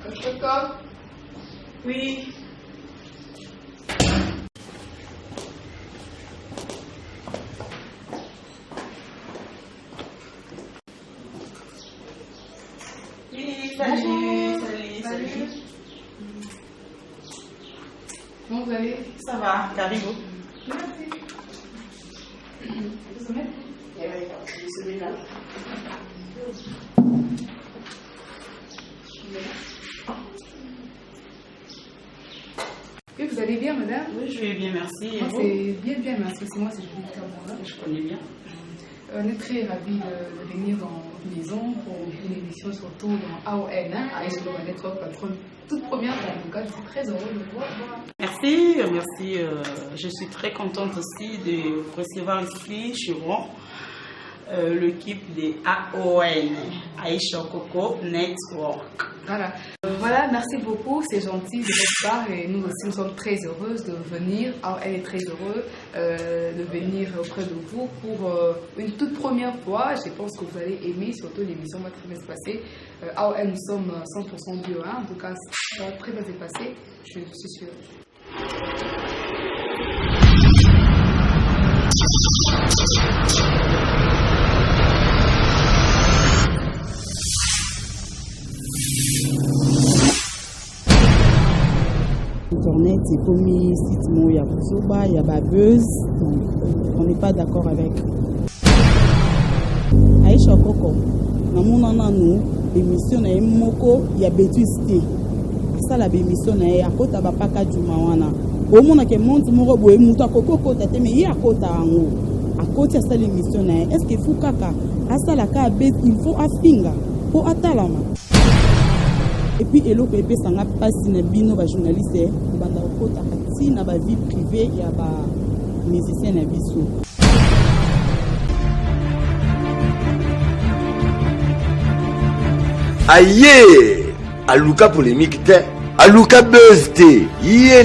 Coco. Oui. Salut. Comment vous allez? Ça va, Caribou. Merci. Vous me mettez? Oui, vous allez bien, madame? Oui, je vais bien, merci. Moi, c'est bien, merci. C'est moi, c'est Julie Kamara. Je connais bien. On est très ravis de venir dans votre maison pour une émission surtout dans AON, Aïcha Okoko Network, patronne toute première d'avocat. Je suis très heureuse de vous voir. Merci. Je suis très contente aussi de vous recevoir ici chez moi. L'équipe de AON, Aïcha Okoko Network. Voilà, merci beaucoup, c'est gentil de votre part et nous aussi nous sommes très heureuses de venir. AON est très heureux de venir auprès de vous pour une toute première fois. Je pense que vous allez aimer, surtout l'émission va très bien se passer. AON, nous sommes 100% bio, hein. En tout cas, ça va très bien se passer, je suis sûre. Internet, c'est comme site où il y a Bouzoba, il y a Buzz, donc on n'est pas d'accord avec. Aïcha Okoko, nous émission na moko ya betuiste. Ça la émission na ya kota ba paka jumawana. Au monde que monte moko boye muto akoko tate me ya kota ango. Akoti ça l'émission na est-ce que faut kaka asa la ka bet il faut afinga pour atalama. Et puis elo pepe sanga pasi na bino ba journaliste banda kota kati na ba vie privée ya ba musicien na biso. Aïe, Aluka polémique te, Aluka buzz te,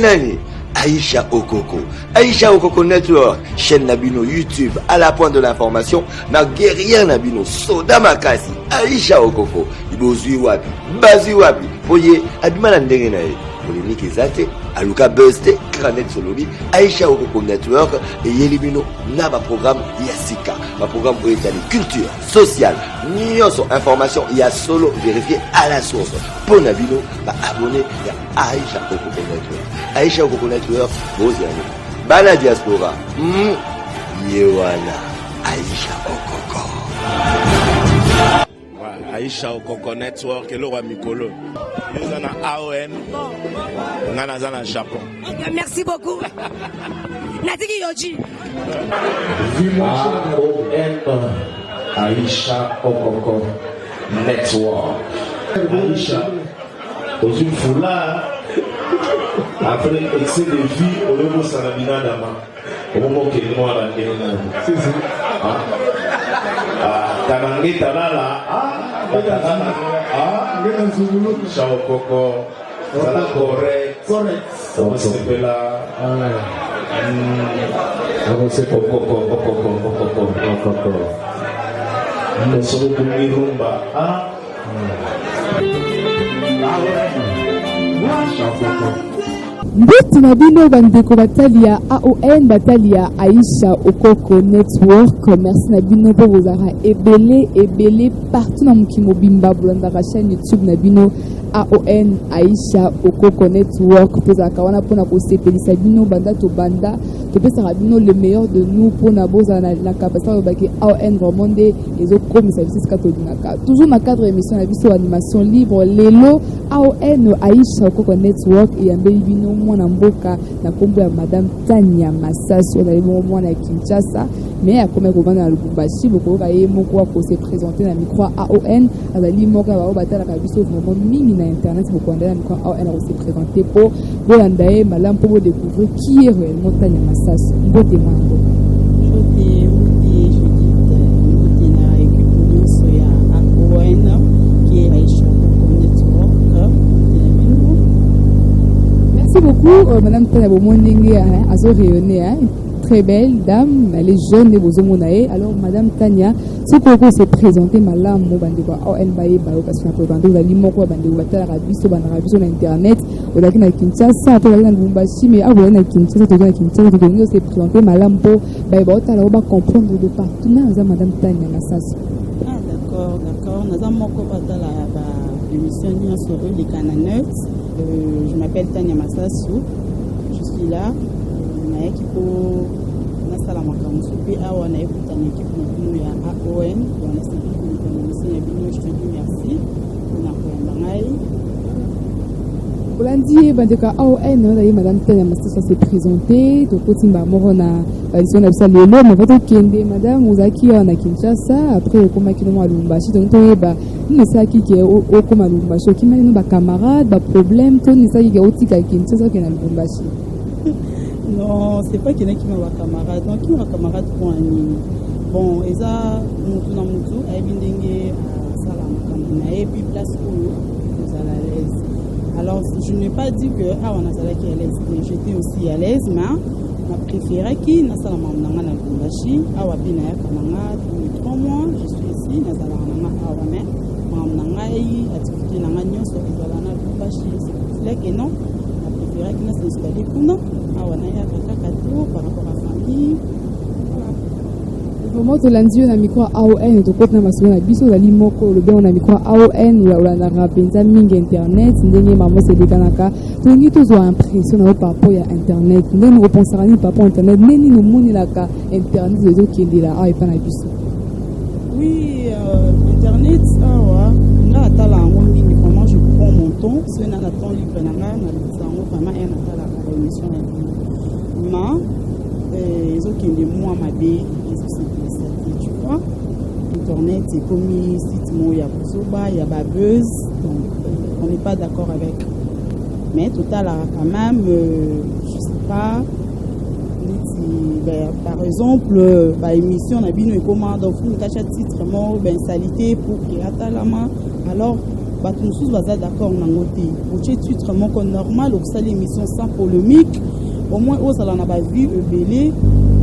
nani, Aïcha Okoko, Aïcha Okoko Network, chaîne Nabino YouTube, à la pointe de l'information, na guerrière Nabino, Soda Makasi, Aïcha Okoko, Ibozui Wapi, Bazi Wapi, Oye, Abimana Ndenge nae, polémique ezate, Aluka buzz te, Kranet Solobi, Aïcha Okoko Network, et Yelibino, Naba programme Yassika, ma programme pour étaler culture, sociale, nyonso information, il y a solo vérifié à la source. Pour Nabino, bah abonné, il y a Aïcha Okoko Network. Aïcha Okoko Network, vos amis. Bana diaspora, Yewana, Aïcha Okoko. Voilà, Aïcha Okoko Network, et le roi Mikolo. Nous avons AON, nous avons Japon. Merci beaucoup. Natiki Yoji. AON, Aïcha Okoko Network. Aïcha, aux une foulard, après excès de vie, au niveau Sanabina Dama, au moment qu'il est noir à Kénéna. C'est ça. Tanangé Tanala, Aïcha Okoko, ça la correct. On s'appelle là. On s'appelle Okoko. Nous sommes pour Mirumba. Mbiti na bino bandeko batali ya AON batali ya Aïcha Okoko Network. Merci na bino po bozara ebele partout na mokimo bimba bolandaka chaîne YouTube na bino AON Aïcha Okoko Network. Tozaka wana pona ko sepelisa bino banda to banda to pesa bino le meilleur de nous pona boza na capacité de baki AON remonde ezo comme service katodinaka. Toujours na cadre émission na biso animation libre lelo AON Aïcha Okoko Network et yambeli bino mwana mboka na kombo ya madame Tania Massaso na libo mwana ya Kinshasa mais a comme ko bana Lubumbashi boko ka ye moko ko se présenter na micro AON azali moko ba batala ka biso vraiment mingi na internet boko ndana micro AON a se présenter pour bolandae malam pour découvrir qui est réellement Tania Massaso mbote mango Merci beaucoup, Madame Tania Bomondenge, à se rayonner. très belle dame, elle est jeune et bozomonae. Alors Madame Tania, ce qu'on s'est présenté malam mo bande ko AON baye bayo parce que na présenté vous ali moko bande ko batala rabiso na internet, au laki na Kinshasa, to laki na Lubumbashi mais a na Kinshasa to na Kinshasa to nous s'est présenté malam po baye ba otala ba comprendre de partout na Madame Tania Masasu. Ah d'accord, naza moko batala ba émission ni sur les Cananettes. Je m'appelle Tania Masasu. Je suis là. Na ekipo na sala makamusu pe awa na ekuta na ekipo ya AON. On a senti que l'émission ya bino, je te dis merci. On a koyamba ngai. Bolandi bandeka AON na Madame Tania Masasu s'est présentée. To kotimba moko na émission na lelo mais votre kende madame Ozaki na Kinshasa après koma kino à Lubumbashi donc toyeba ni ça qui est au koma Lubumbashi qui m'a ba camarade ba problème to ni ça qui est au tika Kinshasa qui na Lubumbashi. Non, c'est pas quelqu'un qui m'a un camarade. Donc, qui m'a un camarade pour un nid. Bon, et ça, nous avons tout. Et bien, on a puis place pour nous à l'aise. Alors, je n'ai pas dit que on a ça qui est à l'aise. J'étais aussi à l'aise, mais on a préféré qu'il n'a pas la même Lubumbashi. On a bien à 3 mois. Je suis ici. On a la même on a activité dans la Union sur les Lubumbashi. C'est que non. On a préféré qu'il n'a pas installé pour nous. Par rapport à la famille. Vraiment, tu l'as dit, on a mis quoi AON, tu peux na masolo na biso la limoko, le bien on a mis quoi AON, ou la rapenza ming internet, ndenge maman c'est dekanaka, tu ngi tous ont impression par rapport à internet, ndenge nous repensera ni par rapport à internet, neni nous moni la ka internet les autres qui est là, et pas na biso. Oui, internet, là atala en ligne, vraiment je prends mon temps, c'est un temps libre na vraiment un atala la émission. Mais ils ont qui de moi ma bé tu vois internet c'est comme site il y a Buzoba il y a Babeuse donc on n'est pas d'accord avec mais total quand même je sais pas par exemple émission on a bien une commande donc on cache titre mort salité pour que atalama alors tout nous va d'accord on a noté pour titre mort normal ou ça l'émission sans polémique au moins aux allons pas vu ebélé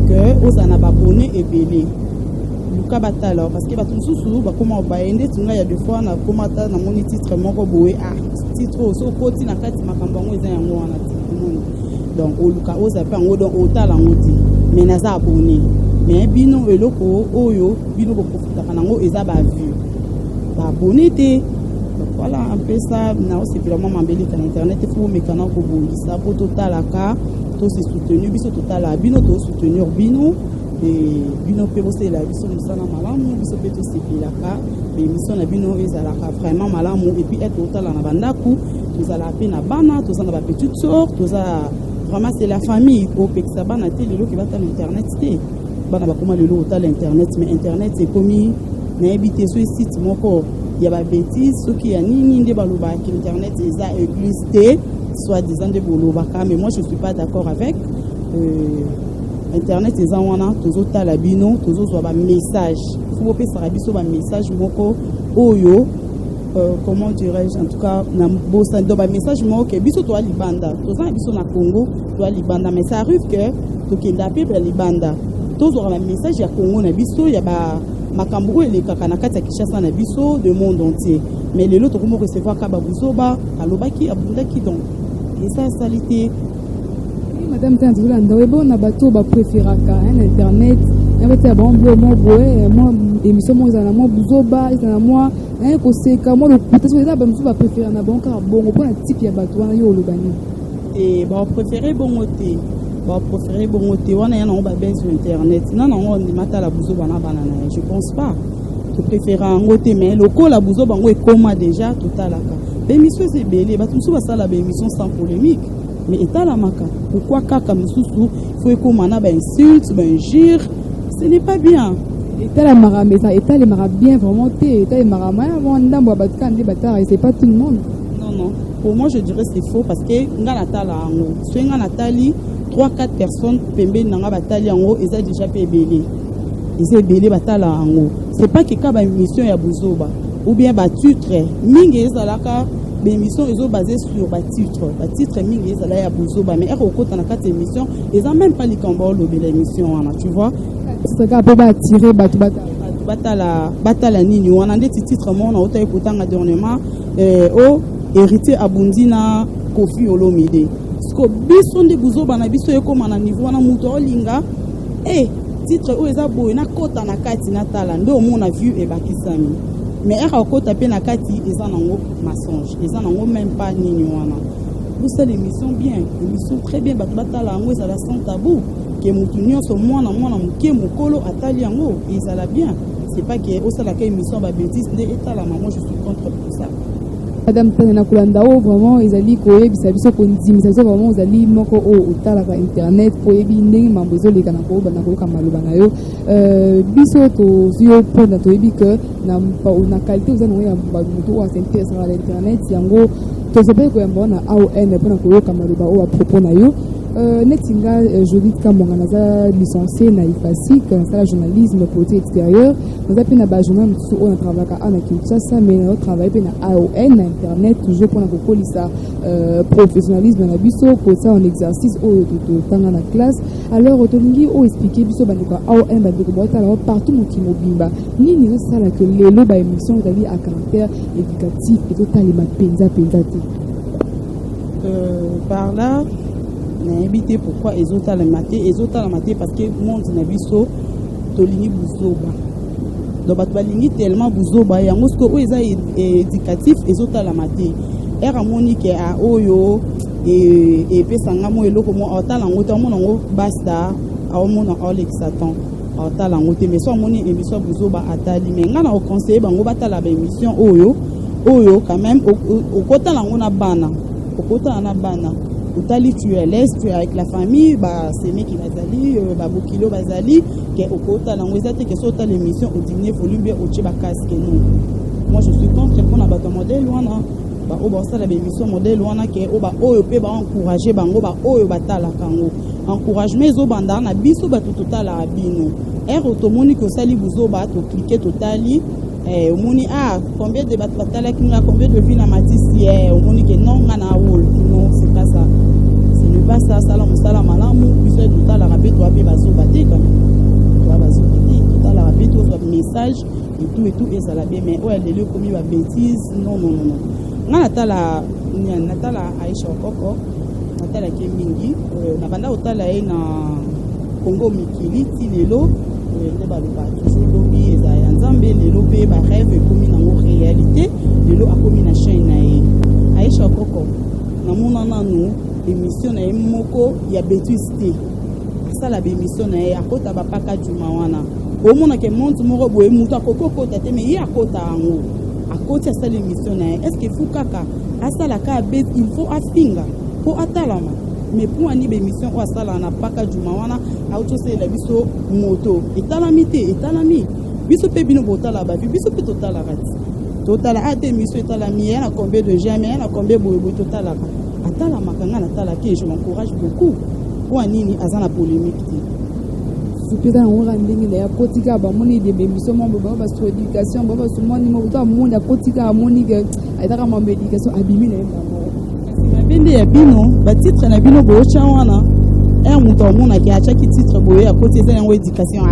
que aux en a abonné ebélé Luka batala parce que tout sous comment baende tu il y a deux fois na commentaire na mon titre moko boé titre so koti na kati makambo ngo eza yango wana donc au Luka aux appel ngo donc otala ngoti mais na za abonné mais bino eloko oyo bino ko profita kanango eza ba vu ba abonné te. Voilà un peu ça, c'est vraiment m'embellir sur internet, il faut me canaux pour ça pour total à cas, tout c'est soutenu, biso total à bino, tout soutenir bino et bino peut bosser la biso nous sana malamu, biso peut tout c'est la cas, mais mission la bino est à la cas vraiment malamu et puis être total à bandaku, tout à la peine à bana, tout ça na ba petite sœur, tout ça vraiment c'est la famille au pexa bana télé qui va sur internet té. Bana ba comment le total internet mais internet c'est comme na habité sur site moko il y a des bêtises, ceux qui ont ni des baloba qui internet les a existé, soit disant des bolobaka, mais moi je ne suis pas d'accord avec internet les a wana tous autres la bino, tous autres un message. Faut pas ça rabiso un message moko oyo comment dirais-je en tout cas na bossa do ba message moko biso to libanda, tous ça biso na Congo, to libanda mais ça arrive que to kenda pe libanda. Tous aura un message ya Congo na biso ya ba makambo ele kaka na kati ya Kinshasa na biso de monde entier mais les autres comment recevoir ka ba Buzoba alobaki abundaki donc et ça salité. Madame Tandula ndawebo na bato ba préféraka internet na bata bon boé moi émission moi za na moi Buzoba za na moi ko seka moi le peut-être ça ba musu ba préférer na bon car bon pour un type ya bato wana yo lobani et ba préférer bon côté ba préférer bon côté wana yana on ba ben sur internet non on dit mata la Buzoba na banana je pense pas to préférer en côté mais le ko la Buzoba ngo ekoma déjà total aka l'émission c'est belé ba musu ba ça la émission sans polémique mais état la maka pourquoi kaka musu faut ekoma na ba insulte ba injure ce n'est pas bien état la mara mais ça état les mara bien vraiment té état les mara ma avant ndambo ba tkandi batara c'est pas tout le monde non pour moi je dirais c'est faux parce que ngana tala ngo so ngana tali 3-4 personnes pembe nanga batali yango eza déjà pe belé eza belé batala yango c'est pas que ka ba émission ya Buzoba ou bien ba titre mingi ezalaka l'émission est basée sur le titre mingi ezala ya buzoba mais ero kota na kati émission ils ont même pas les combats de l'émission tu vois c'est ça peut pas attirer batala nini wana ndeti titre mona ota ekotanga dernièrement o hérité abundina Kofi Olomide sko biso nde buzoba na biso ekoma na niveau wana muto olinga titre o eza boye na kota na kati na tala ndo omona vue ebakisami mais eka okota pe na kati eza nango mensonge eza nango même pas nini wana busa l'émission bien émission très bien bato batala yango ezala sans tabou ke mutu nyonso mwana moke mokolo atali yango ezala bien c'est pas que osalaka émission babétise nde etalama moi je suis contre tout ça Madame Tanana Kulandao, vraiment, ils allaient courir, ils savaient qu'on dit, mais ça vraiment, ils allaient moko au talaka internet, pour éviter mambozo les canapos, banako kamalo banayo. Biso to zio point na to ebi que na qualité aux anoya bamuto à s'intéresser à l'internet, yango to sepe ko yamba na AON pour na ko kamalo ba o à propos na yo. Netinga Judith Kamonga naza licencié na IFASIC na journalisme côté extérieur nous appelons na journal on travaille à na Kinshasa mais on travaille na AON na internet toujours pour na kokolisa professionnalisme na biso pour ça en exercice au tanga na classe alors tolingi o expliquer biso banduka AON banduka bota là partout mon qui mobimba nini na sala que lelo ba émission dali à caractère éducatif et totalement penza te par là n'habité pourquoi ils ont la maté parce que monde na biso tolingi buzoba donc bat balingi tellement buzoba yango ce que eza éducatif ils ont la maté era monique a oyo et pesanga mo eloko mo otala ngota mo ngo basta a mo na Alex Satan otala ngote mais so moni émission buzoba atali mais ngana au conseiller bango batala ba émission oyo quand même au kota la ngona bana au kota na bana utali tu es à l'aise, tu es avec la famille, bah c'est mec qui va zali, bah bokilo va zali, que au kota la ngwezate que sauta l'émission au dîner volume bien au tchiba casque non. Moi je suis contre pour na bato modèle wana, bah au bossa la émission modèle wana que au bah oyo pe ba encourager bango bah oyo batala kango. Encouragement zo banda na biso ba total la bino. Er automoni ko sali buzo ba to cliquer totali omoni combien de batala kinga combien de vie na matisi omoni que non ngana wol non c'est pas ça. Pas ça, salam malamu, puis tout à la rapide, toi, bazo baté quand même. Toi, bazo baté, tout à la rapide, toi, message, et tout, et ça l'a bien, mais ouais, les lieux commis la bêtise, non. Natala Aïcha Okoko, Natala Kemingi, Nabanda Otala na Congo Mikili, Tilelo, les baluba, toujours lobby, et Zayanzambe, les lobby, bah rêve, commis dans nos réalités, les lots a commis na chaîne Aïcha Okoko, Namunana nous. Émission na moko ya betuiste ça la émission na ya kota bapaka juma wana o mona ke monte moko boye mutu akoko tate mais ya kota ango akoti ça l'émission na est-ce que fukaka asala ka bet il faut afinga pour atalama mais pour ani émission o asala na paka juma wana auto c'est la biso moto etalami biso pe bino botala ba biso pe totala rati totala ate émission etalami ya na combien de jamais na combien boye totala atala makanga na tala ke je m'encourage beaucoup pour nini azana polémique supeza on rendingi ya kotika ba moni de émission mo ba sur éducation ba so moni mo to monde ya kotika moni ke aitaka mo éducation abimi na ba bende ya bino ba titre na bino bo chawana muto mona ke acha ki titre boye ya kotika yango éducation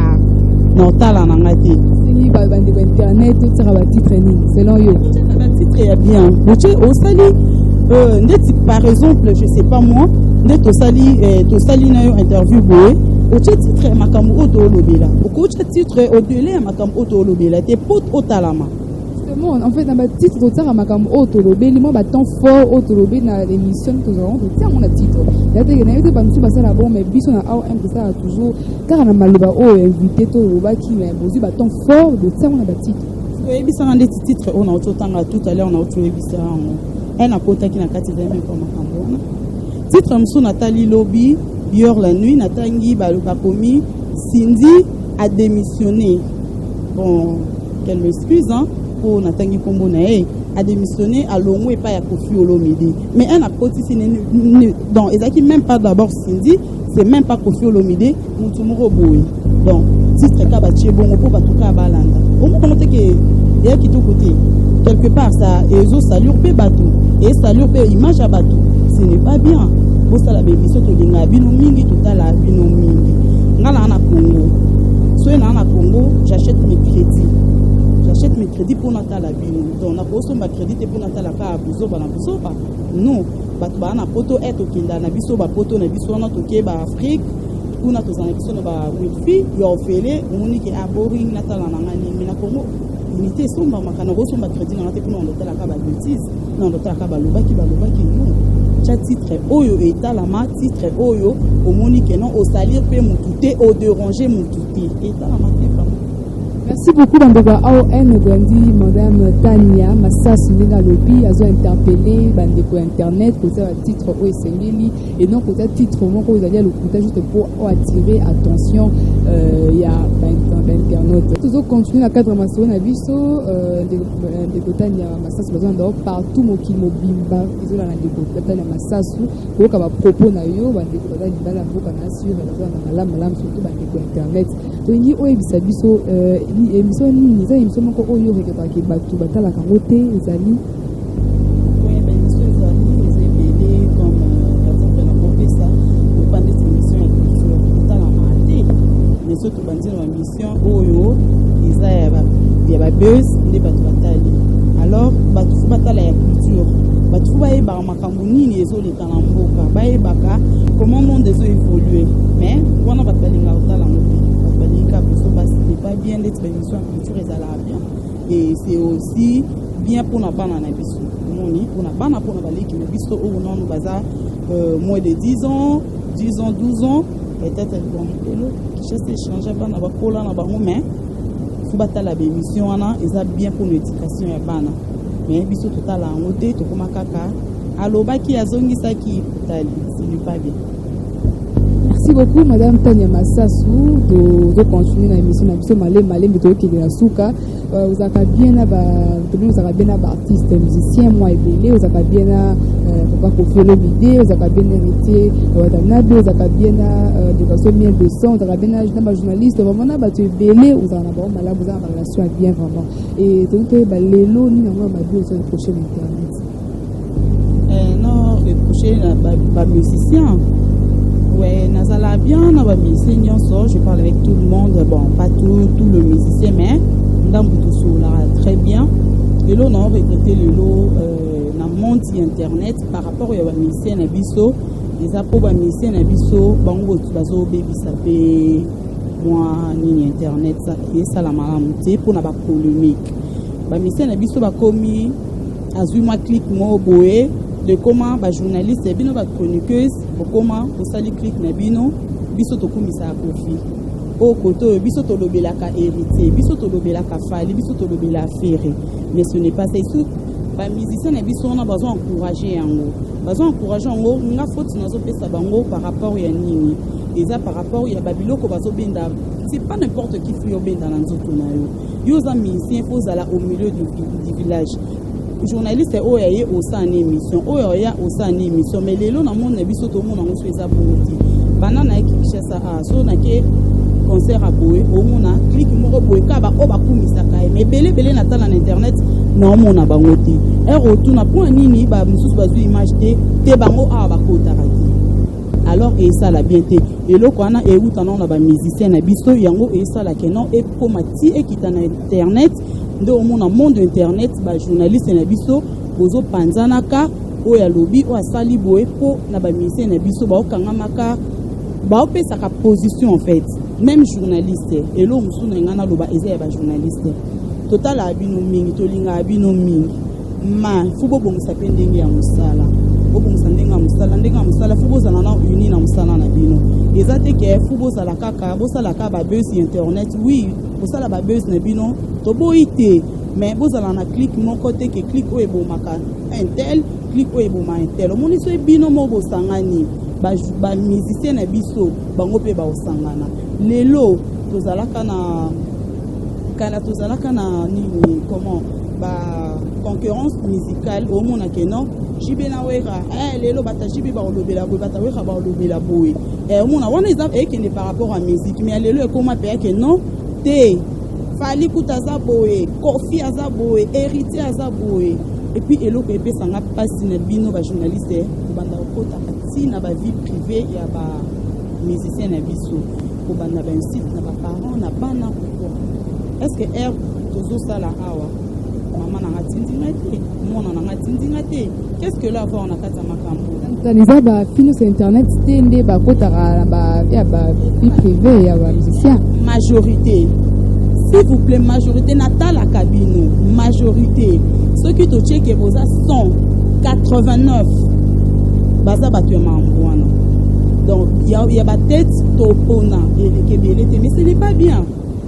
na tala na ngati ni ba bande ko internet to tira ba titre ni selon yo ba titre ya bien au sali par exemple, je sais pas moi, to sali na yo interview boy, au titre makambo auto lobela. Au titre au délai makambo auto lobela, te pot otalama. Justement, en fait, dans ma titre au tara makambo auto lobela, moi ba temps fort auto lobela na l'émission que nous avons, tiens mon titre. Il y a des gens qui ba musu basala bon mais biso na AOM que ça toujours car na maloba o invité to loba qui mais bozi ba temps fort de tiens mon titre. Et bisa na des titres on a auto tanga tout à l'heure on a auto bisa elle a kota qui na kati za même comme makambo. Titre mso Nathalie Lobby hier la nuit Natangi baluka komi Cindy a démissionné. Bon, qu'elle m'excuse hein pour Natangi Kombo na a démissionné à Longo et pas à Kofi Olomide. Mais elle a koti donc ezaki même pas d'abord Cindy, c'est même pas Kofi Olomide, mutumuro boy. Donc titre ka ba chebongo pour batuka balanda. On peut noter que il y a qui tout côté quelque part ça ezo salure pe bateau et salut pe image à bateau ce n'est pas bien bo sala be biso to linga bino mingi to tala bino mingi ngala na Congo so na Congo j'achète mes crédits pour natala bino donc na boso ba crédit pour natala ka buzo ba na buzo ba non bato ba na poto eto kinda na biso ba poto na biso na to ke ba Afrique kuna to zana biso na ba wifi yo fele moni ke aboring natala na ngani na Congo unité somba makana boso ba crédit na te kuna on natala ka ba bêtise non natala ka ba lobaki non cha titre oyo etalama titre oyo omoni ke non au salir pe mututé au déranger mututé etalama te vraiment. Merci beaucoup Bandega AON Grandi, Madame Tania Massas Nina Lobby, a interpellé Bandeko Internet, côté titre OSNL, et non côté titre au moment où vous allez le côté juste pour attirer attention, il y a l'internaute. Toujours continuer la cadre massonne à Bisso, Bandeko Tania Massas, besoin d'or partout, Mokimo Bimba, ils ont la Tania Massas, pour qu'on va propos na yo, Bandeko Tania Massas, sur la malam, surtout Bandeko Internet. Donc, il y a Bisso, émission nini eza émission moko oyo reketaki bato batalaka ngo te ezali émission ezali eza ebele comme par exemple na kopesa opande émission ya culture etalama te mais surtout bandi na émission oyo eza ya babuzz nde bato batali alors bato fo batala ya culture bato fo bayebaka makambo nini ezoleka na mboka bayebaka comment monde ezoévolue mais wana bato balinga kotala ngo te pas bien d'être émission culture et ça bien et c'est aussi bien pour na bana na biso moni pour na bana pour na baliki na biso au non nous baza moins de 10 ans 12 ans peut-être bon hello qui cherche changer bana ba kola na ba mais faut batala émission ana et ça bien pour l'éducation ya bana mais biso total en moté to koma kaka alobaki azongisa ki tali ce n'est pas bien. Merci beaucoup Madame Tania Massassou de continuer la émission na malé mais qui de la souka vous avez bien artiste musicien moi ebélé vous avez bien papa Kofi Olomide vous avez bien hérité Watanabe vous avez bien de façon bien de son vous avez bien na journaliste vraiment na bato ebélé vous avez bon malade vous avez relation bien vraiment et donc lelo ni na moi ba sur le prochain internet non le prochain ba musicien. Ouais, Nazala bien, on va musicien, je parle avec tout le monde, bon, pas tout le musicien, mais dans tout là très bien. Et là, on a regretté le lot dans le monde internet par rapport à musicien Nabiso, les apôtres musicien Nabiso, bango tu vas au baby ça fait moi ni internet ça et ça la malamouté pour n'a pas polémique. Ba musicien Nabiso ba commis azuma clic mo boé de comment ba journaliste bino ba chroniqueuse comment au sali clic na bino biso to komisa kofi au koto biso to lobelaka hérité biso to lobelaka fali biso to lobela ferré mais ce n'est pas ça ici ba musicien na biso on a besoin encourager yango nga faute nazo pesa bango par rapport ya nini et ça par rapport ya babiloko bazo benda c'est pas n'importe qui fuyo benda na nzoto na yo za musicien faut zala au milieu du village journaliste oyaye au sein émission oya au sein émission mais lelo na monde biso to mona ngo sweza bonti banana ekisha sa so na ke concert a boé au mona click moko boé ka ba o ba kumisa kai mais belé na tala na internet na mona bango ti retour na point nini ba mususu bazu image te bango a ba kota rati alors et ça la bien te et loko ana e utana na ba musicien na biso yango et ça la kenon e komati e kitana internet nde omona monde internet ba journaliste na biso bozo panzanaka oya lobi o asali boye po na ba musicien na biso ba okangamaka ba opesaka position en fait même journaliste et lo musu na ngana loba eza ya ba journaliste total abino mingi tolinga abino mingi ma fubo bongisa pe ndenge ya musala bongisa ndenge ya musala fubo zana na uni na musala na bino eza te ke fubo zala kaka bo sala ka ba buzz internet oui bo sala ba buzz na bino to boite mais bozala na clic moko te ke clic oyo ebomaka intel clic oyo eboma intel omoni so ebino mo bosangani ba musicien na biso bango pe baosangana lelo tozalaka na nini comment ba concurrence musicale au mona ke non jibe na wera lelo bata jibe ba olobela boy bata wera ba olobela boy mona wana eza ekende par rapport à musique mais lelo ekoma pe ke non te Fali Koutaza boé, Kofi aza boé, héritier aza boé. Et puis eloko epé sanga passe na bino ba journaliste ko banda okota kati na ba vie privée ya ba musicien na biso ko banda ba site na ba parents na bana ko. Est-ce que air tozo sala awa maman na ngatindinga te mona na ngatindinga te? Qu'est-ce que là va on a kata makambo taniza ba fino sur internet tende ba kota ba ya ba vie privée ya ba musicien majorité. S'il vous plaît, majorité, Natal à cabine, majorité. Ceux qui te checkent, vous avez 189. Baza batu mambouana. Donc, il y a ma tête, topona, et mais ce n'est pas bien.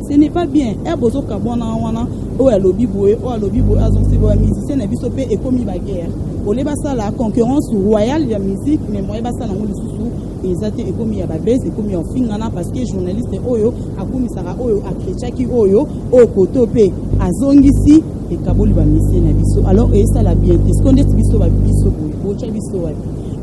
Ce n'est pas bien. Et bozo kabwana wana, o ya lobby boy, azon si boy musicien na biso pe et comme ba guerre. O le basa la concurrence royale de la musique, mais moi basa na ngoli susu. Ezate ekomi ya babese ekomi ya fingana parce que journaliste oyo akomi sara oyo akrechaki oyo o koto pe azongisi e kaboli ba mission na biso. Alors et ça la bien est-ce qu'on est biso ba biso bocha biso wa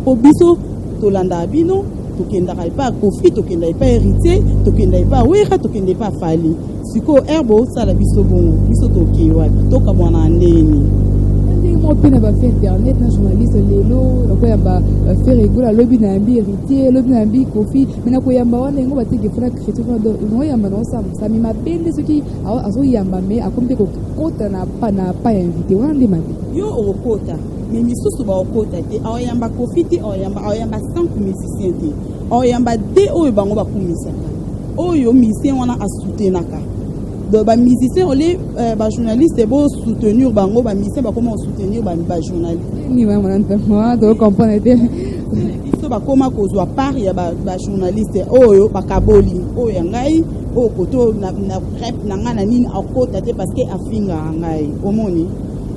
po biso to landa bino to kenda pas Kofi to kenda pas héritier to kenda pas wera to kenda pas fali siko herbo ça la biso bon biso to kiwa to kabwana ndeni. Moi, je suis internet, un journaliste, Lelo, je faire rigoler, lobby n'a pas héritier, lobby n'a pas Kofi, mais je suis un peu de chrétien, ça m'a bien de ce qui a mais à comme des quotas n'a pas invité, on a demandé. Yo au quota, mais misusu ba au quota, oyamba Kofi, oyamba 5 musiciens, oyamba 2 oyo bango ba kumisa. Oyo musicien wana a soutenaka. Donc ba musicien olé ba journaliste bo soutenir bango ba musicien ba comment soutenir ba journaliste ni vraiment moi de comprendre biso ba comment kozwa part ya ba journaliste oyo ba kaboli oyo ngai o koto na rep na ngana nini akota te parce que afinga ngai omoni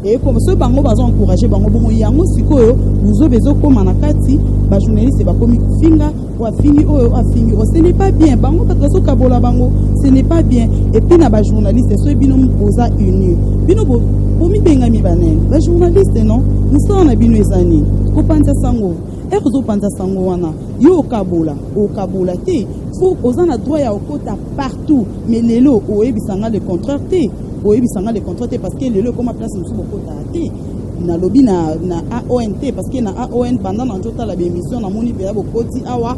et comme ce bango bazo encourager bango bongo yango sikoyo buzo bezo koma na kati ba journaliste ba komi finga wa fini oyo afingi ce n'est pas bien bango bazo kabola bango ce n'est pas bien et puis na ba journaliste so bino posa uni bino bo mi benga mi banen ba journaliste non nous sommes na bino ezani ko panta sango ezo panta sango wana yo kabola o kabola te faut ozana droit ya okota partout mais lelo o ebisanga le contraire te o ebisanga le contraire te parce que lelo comme place musu bokota te na lobby na AONT parce que na AON pendant na tota la émission na moni pe bokoti awa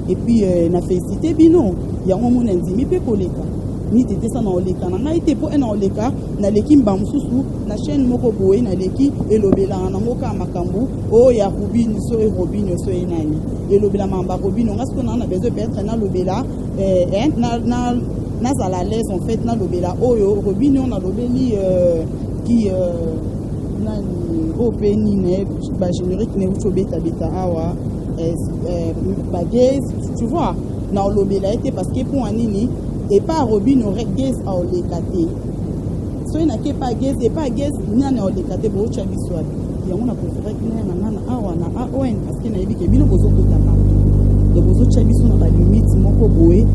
et puis na félicité bino ya ngomo na ndimi pe koleka ni tete ça na oleka na ngai te po na oleka na leki mbamsusu na chaîne moko boye na leki elobela na ngoka makambu o ya Robin so e Robin so e nani elobela mamba Robin ngasko na besoin peut-être na lobela na za la l'aise en fait na lobela oyo Robin on a lobeli qui nani openi ne ba générique ne utobeta beta awa baguez tu vois na lobela était parce que pour anini et pas Robin aurait gaze à olekate so ina ke pas gaze et pas gaze nani olekate bo cha biswa ya on a préféré que na awa na AON parce que na yebi ke bino bozo kotaka de bozo cha biso na ba limite moko boé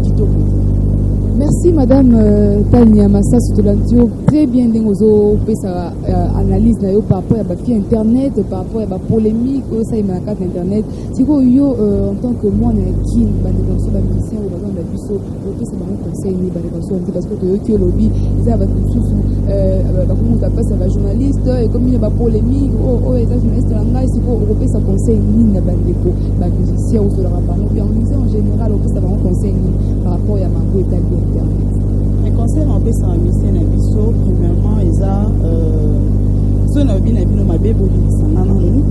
kitoko. Merci Madame Tania Massa Sotolandio, très bien dengozo pesa analyse na yo par rapport à ba internet, par rapport à ba polémique au ça na carte internet. Siko yo en tant que moi na kin ba de so ba musicien ou ba na biso o pesa ba conseil ni ba de so parce que yo ki lobby ça ba susu ba comment ta passe ba journaliste et comme il y a ba polémique oh ça journaliste la ngai siko o pesa conseil ni na ba ndeko ba musicien ou so la rapano bien en général o pesa ba conseil ni par rapport à mango italien. Les conseils en baisse en mission à biso premièrement ils a ceux na bino bino mabebo lisanga nanu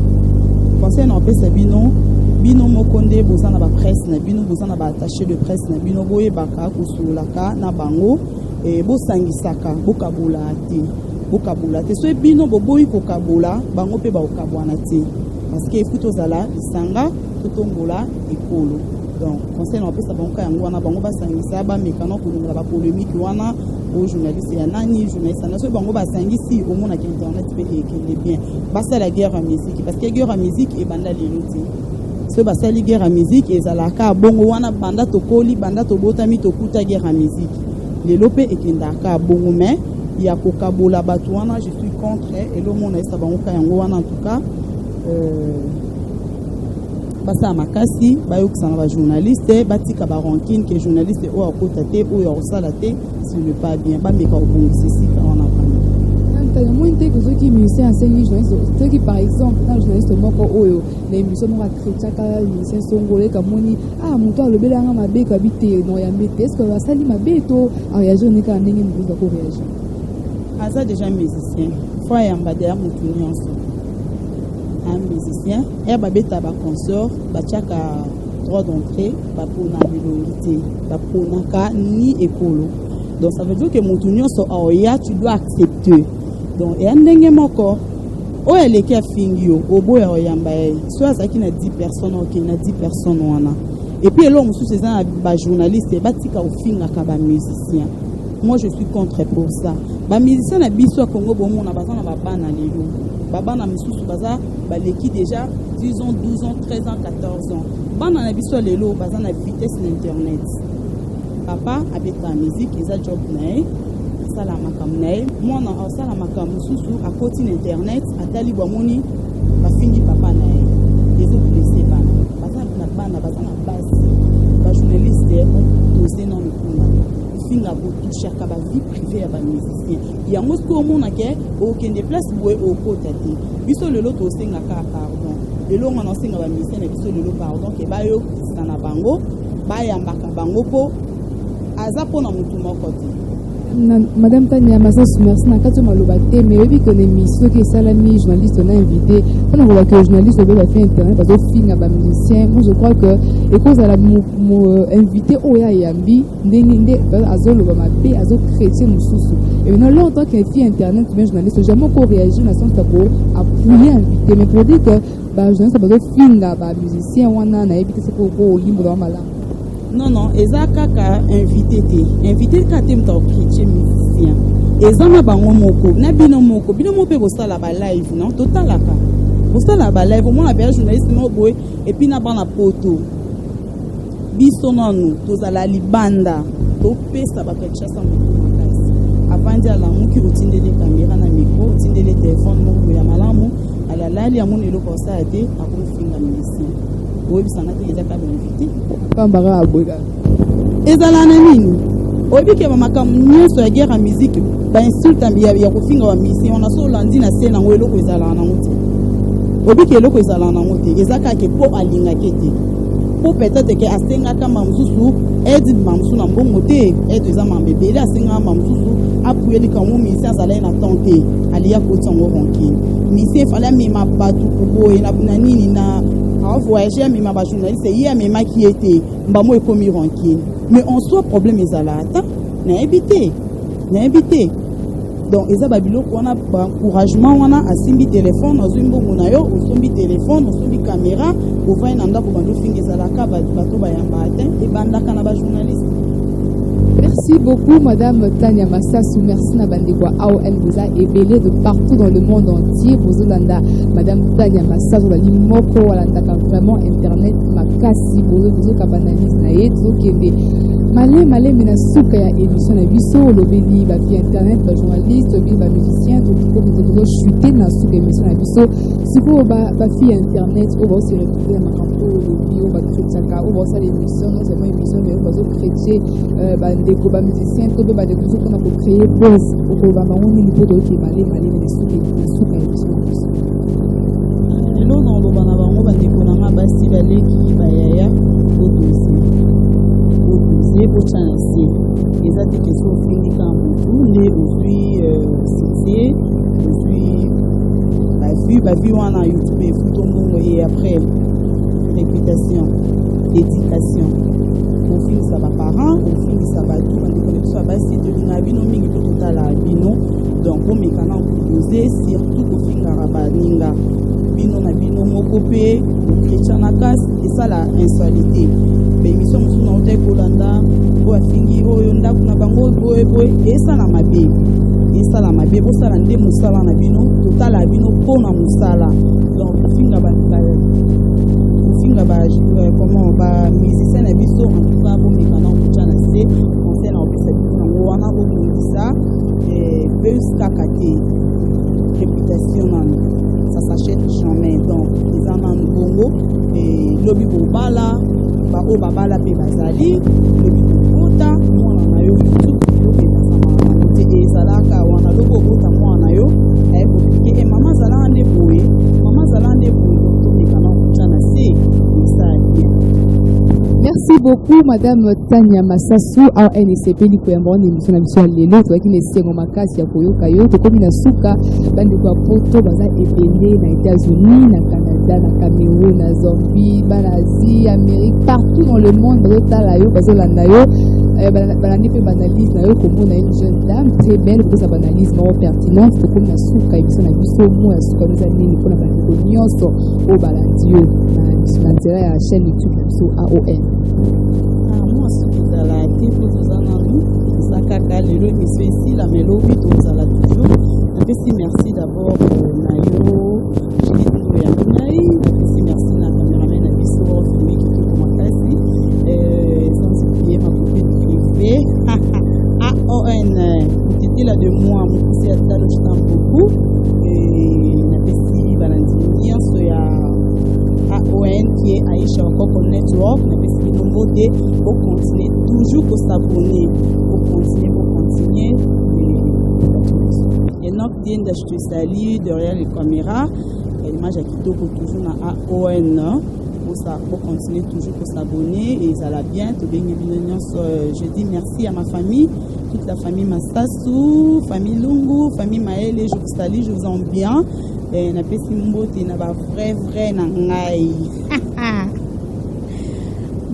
conseil en baisse bino mokonde bozana ba presse na bino bozana ba attaché de presse na bino boye baka kusulaka na bango et bosangisaka bokabola te so bino boboyi kokabola bango pe ba okabwana te parce que futo zala lisanga totombola ekolo. Donc, conseil en plus, ça va encore en bango basangisa ba mécano pour nous la polémique wana aux journalistes ya nani journaliste na so bango basangisi au monde qui internet peut écrire bien. Basa la guerre en musique parce que guerre en musique et banda leloti. So basa la guerre en musique et zalaka bongo wana banda to koli banda to botami to kuta guerre en musique. Les lope et kindaka bongo mais il y a kokabola batu wana je suis contre et le monde ça bango ka yango wana en tout cas basa makasi bayokisana ba journaliste batika ba rankine que journaliste o akota te o ya osala te ce n'est pas bien ba meka obongisi sika wana quand moi une que ceux qui musicien enseigne journaliste ceux qui par exemple dans journaliste moko oyo les émissions moko critica musicien songolais comme moni muto alobela nga mabe kabite no ya mbete est-ce que va sali mabe to réagir ne ka ndenge nous va réagir aza déjà musicien faut yamba de mutu nyonso un musicien et babeta ba consort batiaka droit d'entrée ba pona bilongité ba pona ka ni écolo donc ça veut dire que mutu nyonso aoya tu dois accepter donc et ndenge moko o eleki afingio oboya oyamba so azaki na 10 personnes ok na 10 personnes wana et puis là on sous ça ba journaliste batika ofinga ka ba musicien. Moi je suis contre pour ça ba musicien na biso Congo bomo na bazana ba bana lelo babana misusu baza baleki déjà 10 ans 12 ans 13 ans 14 ans bana na biso lelo bazana vitesse d'internet papa abeta musique eza job nae sala makamnae mwana sala makamususu a côté internet atali bamoni bafingi papa nae ezo blessé bana bazana basi ba journaliste dossier non mikuna finga botusha ka ba vie privée ya ba musicien yango ko mona ke o kende place boye o kota te biso lelo to senga ka pardon lelo ngana senga ba musicien na biso lelo pardon ke ba yo sana bango ba yambaka bango po aza pona mutu moko te. Madame Tania Massasu, merci. Na kati maloba te mais oui que l'émission qui salami journaliste on a invité on a voulu que le journaliste va faire internet parce que film ba musicien moi je crois que et cause à la invité oya yambi ndenge azolo ba mabe azo chrétien mususu et non là en tant que fille internet mais journaliste jamais ko réagir na sens tabo appuyer invité mais pour dire que ba journaliste ba film ba musicien wana na éviter c'est pour limbo dans malam. Non, non, eza kaka invité kate mta chrétien musicien. Eza na bango moko, na bino moko pe bosala ba live, non? Totalaka. Bosala ba live, moi na ba journaliste no boy et puis na bana poto. Biso nanu, tozala libanda, to pesa ba kachasa moko makasi. Avandi ala muki utindele caméra na micro, utindele téléphone moko ya malamu, ala lali ya moni eloko sa ate akofinga musicien. Oui, ça n'a pas été invité. Pambara aboga. Ezala na nini? Obi ke mamaka nyonso ya guerre musique ba insulte ya kofinga wa musicien on a so landi na scène ngo eloko ezala na ngote. Obi ke eloko ezala na ngote ezaka ke po alinga kete. Po peut-être que asenga kama msusu aide mamsu na mbongo te aide za mambebele asenga mamsusu apuye li kamo musicien azala na tenter aliya kotango ronki. Musicien fala mema batu kuboye na nini na a voyagé mais ma journaliste hier mais ma qui était mbamo ekomi ranki mais en soi problème ezala ata na invité donc eza babilo wana ba encouragement wana asimbi téléphone ozimbo munayo osombi téléphone osombi caméra ovai na ndako bando finga ezala ka bato bayamba ata et bandaka na ba journaliste. Merci beaucoup, Madame Tania Massasu. Merci, Nabandikwa AON. Vous a ébélé de partout dans le monde entier. Vous Zolanda, Madame Tania Massasu, la limoko, Walanda, vraiment Internet, Makasi, vous Kabananiz, Naïd, Zokende. Malé, mina souka ya émission na biso, le béni, ba fi Internet, ba journaliste, ba musicien, tout le monde est toujours chuté dans souka émission na biso. Si vous ba fi Internet, ou va aussi retrouver ma campo, le bio, ba chrétien, ou va aussi l'émission, non seulement émission, mais ou va aussi chrétien, ndeko ba musicien to be ba de kuzo kuna ko créer buzz ko ba ba woni ni poto ki malé ne suke émission lelo dans lo bana bango ba ndeko na basi baleki ba yaya o dossier pour chancer les applications finit quand vous les aujourd'hui cité aujourd'hui ba vu wana YouTube et photo monde et après réputation éducation au fin ça va parents au fin ça va tout on connaît ça va c'est de l'abino mingi to total abino donc on me kana poser surtout au fin garaba ninga bino na bino moko pe chrétien na kas et ça la insolité mais mission musu na hotel kolanda o afingi oyo ndako na bango boy et ça la mabe bo sala nde musala na bino total abino pona musala donc finga ba comment ba musicien na biso en tout cas bon mekana kucha na se conseil na opesa biso wana ko bundisa buzz kakate réputation ça s'achète jamais donc les amants bongo et lobi bobala ba o babala pe bazali lobi bota mwana na yo lobi bazama te ezalaka wana lobo bota mwana yo e mama zala ne boye to mekana kutana se ça bien. Merci beaucoup, Madame Tania Massasu, ANSP, Likoyambon, émission à l'élo, toi qui n'essaie pas makasi ya koyoka yo, to komi na suka, bande kwa poto, baza ebele na États-Unis, na Canada, na Cameroun, na Zambie, na Asie, Amérique, partout dans le monde, bazo tala yo, bazo landa yo, balandi pe banalise na yo, komo na une jeune dame, très belle, pour sa banalise, non pertinente, to komi na suka, émission na biso, mo ya suka, nous allons nous prendre la vidéo, nyonso, au balandi yo, na intérêt à la chaîne YouTube, biso AON. Moi, c'est à la télé, ça caca l'émission ici, la mélodie, tout ça là toujours. Merci d'abord Nayo, je dis tout le merci la caméraman à Bissau, filmé qui tout comme ça, sans oublier ma copine privée, AON, c'était là de moi, mon petit Atalo, je t'aime beaucoup, et merci Valentine, AON qui est Aïcha Okoko Network, merci de nouveautés, pour continuer toujours pour s'abonner, pour continuer. Et donc, je te salue derrière les caméras, et moi j'ai quitté pour toujours dans AON, pour continuer toujours pour s'abonner, et ça va bien, je dis merci à ma famille, toute la famille Massasu, famille Lungu, famille Maëlle, je vous salue, je vous aime bien. Na pesi mbote na ba vrai na ngai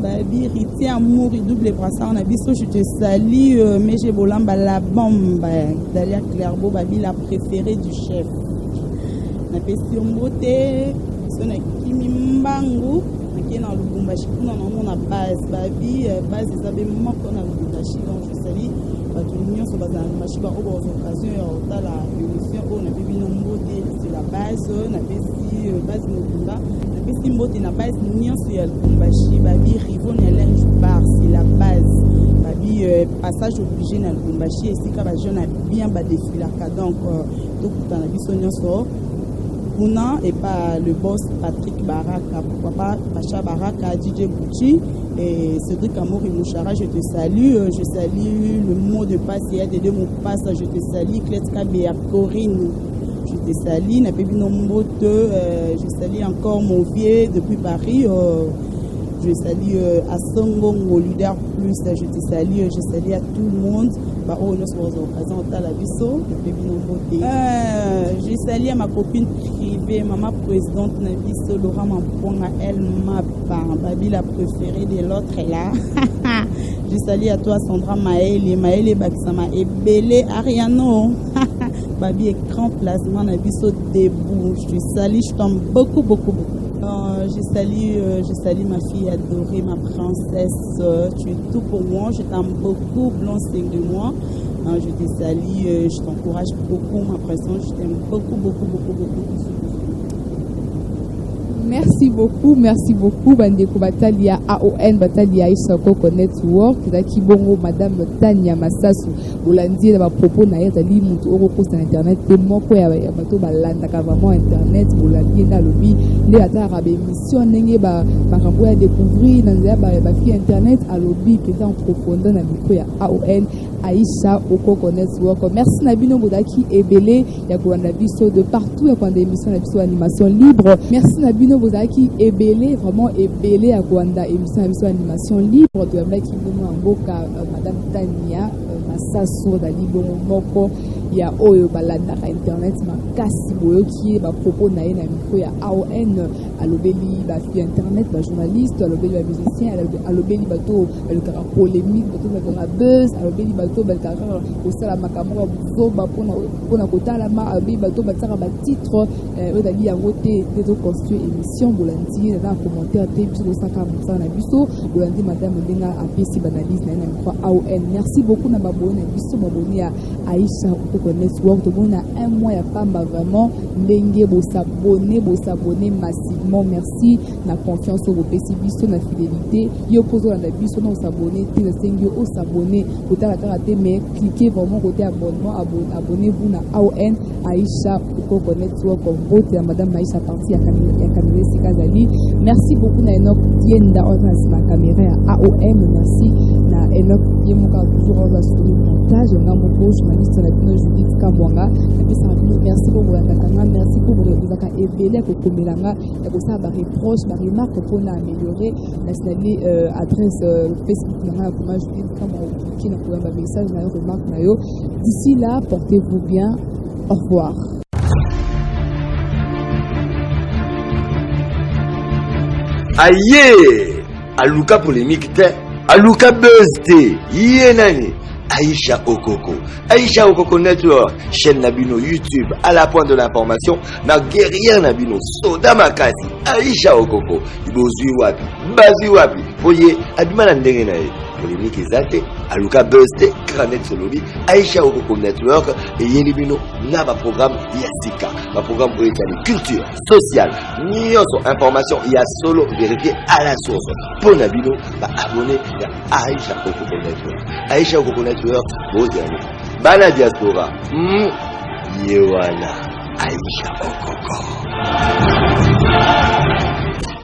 babi riti amour double brassard na biso je te salue mais j'ai bolamba la bombe Dalia Clairbeau babi la préférée du chef na pesi mbote sona kimi mbangu na Lubumbashi kuna na base babi base zabe moko na Lubumbashi donc je salue bato nyonso bazala na machiba oyo occasion ya otala émission oyo na bibi nombote c'est la base na besi base mobimba na besi mbote na base nyonso ya Lubumbashi babi Rivon ya linge bar c'est la base babi passage obligé na Lubumbashi esika ba jeune bien ba défilaka donc tokuta na biso nyonso Mouna et pas le boss Patrick Baraka, pourquoi pas Pacha Baraka, DJ Bouchi et Cédric Amour et Mouchara, je te salue. Je salue le mot de passe, il y a des deux mots de passe, je te salue. Kletka Béa Corinne, je te salue. Je salue encore mon vieux depuis Paris. Je salue Asongo, mon leader plus, je te salue. Je salue à tout le monde. Je salue à ma copine privée, maman présidente Nabiso, Laura Mamponga, elle m'a Babi la préférée de l'autre est là. Je salue à toi Sandra Maëlle Baksama et Belé Ariano. Babi écran placement Nabiso debout. Je te salue, je t'aime beaucoup. Je salue ma fille adorée, ma princesse. Tu es tout pour moi. Je t'aime beaucoup, blanc 5 de moi. Je te salue, je t'encourage beaucoup, ma princesse. Je t'aime beaucoup. Merci beaucoup. Bandeko Batalia AON, Batalia Aïcha Okoko Network, Zaki Bongo, Madame Tania Massasu, Bolandi, ma propos naïe, Dali, Moutou, Oroko, sur Internet, tellement quoi, ya bato balanda, vraiment Internet, Bolandi, na lobby, les atara, émission, n'engé, makambo ya découvrir, nanzea, fille Internet, à lobby, peut-être en profondeur, na miko ya AON, Aïcha Okoko Network. Merci Nabino Bodaki et Belé, ya Kouanda Bisso de partout, ya Kouanda émission, la Bisso animation libre. Merci Nabino Bodaki et Belé, vraiment et Belé à Kouanda émission animation libre. De la qui nous Mboka, Madame Tania Massasu, Dali Moko, il y a Oyo Balanda Internet, Makasi Boyo qui est propos naïe na micro ya AON, à l'obéli, fille Internet, journaliste, à l'obéli, musicien, à l'obéli, bateau, le caractère polémique, bateau, la buzz, à l'obéli, bateau, le caractère, au sein de la makamora, pour la kota, la ma, à bateau, bateau, titre, Dali a voté des autres construits émissions, Bolandi, dans un commentaire, puis le 50% na biso, Bolandi, Madame Benga, a PC Banalise, na micro AON. Merci beaucoup, na babone, na biso, babone à Aïcha Okoko Network. Tout le monde a un mois, il n'y a pas vraiment. Ndenge, vous s'abonner massivement. Merci. La confiance au PCB, la fidélité. Yo poso la biso, on s'abonner. Tina Sengyo, on s'abonner. Côté la karaté, mais cliquez vraiment côté abonnement. Abonnez-vous à AON, Aïcha, Okoko Network, comme vote à Madame Aïcha partie à Kamere Sikazali. Merci beaucoup, na Enoch Dienda, on a la caméra à AOM. Merci. Na Enoch Dienda, toujours en sur le montage. On a mon journaliste, la Judith Kabwanga. Merci pour vous, merci pour vous éveiller pour Komelanga. Et pour ça, reproche, remarque pour améliorer. Installer adresse Facebook, pour Judith Kabwanga, qui n'a pas de message, remarque. D'ici là, portez-vous bien. Au revoir. Aïe, Aluka polémique te, Aluka buzz te, Yenani, Aïcha Okoko, Aïcha Okoko Network, chaîne Nabino YouTube, à la pointe de l'information, na guerrière Nabino, Soda Makasi, Aïcha Okoko, Ibozui Wapi, Bazi Wapi, Voyez, Abimana Ndengenae, polémique exacte, Aluka buzz te, Kranet Solobi, Aïcha Okoko Network, et Yenibino, na ma programme Yassika, ma programme pour les culture, sociale, Nyoso, information, il y a solo vérifié à la source. Pour Nabino, abonné à Aïcha Okoko Network. Aïcha Okoko Network, Bozani. Bana diaspora. Yewana. Aïcha Okoko.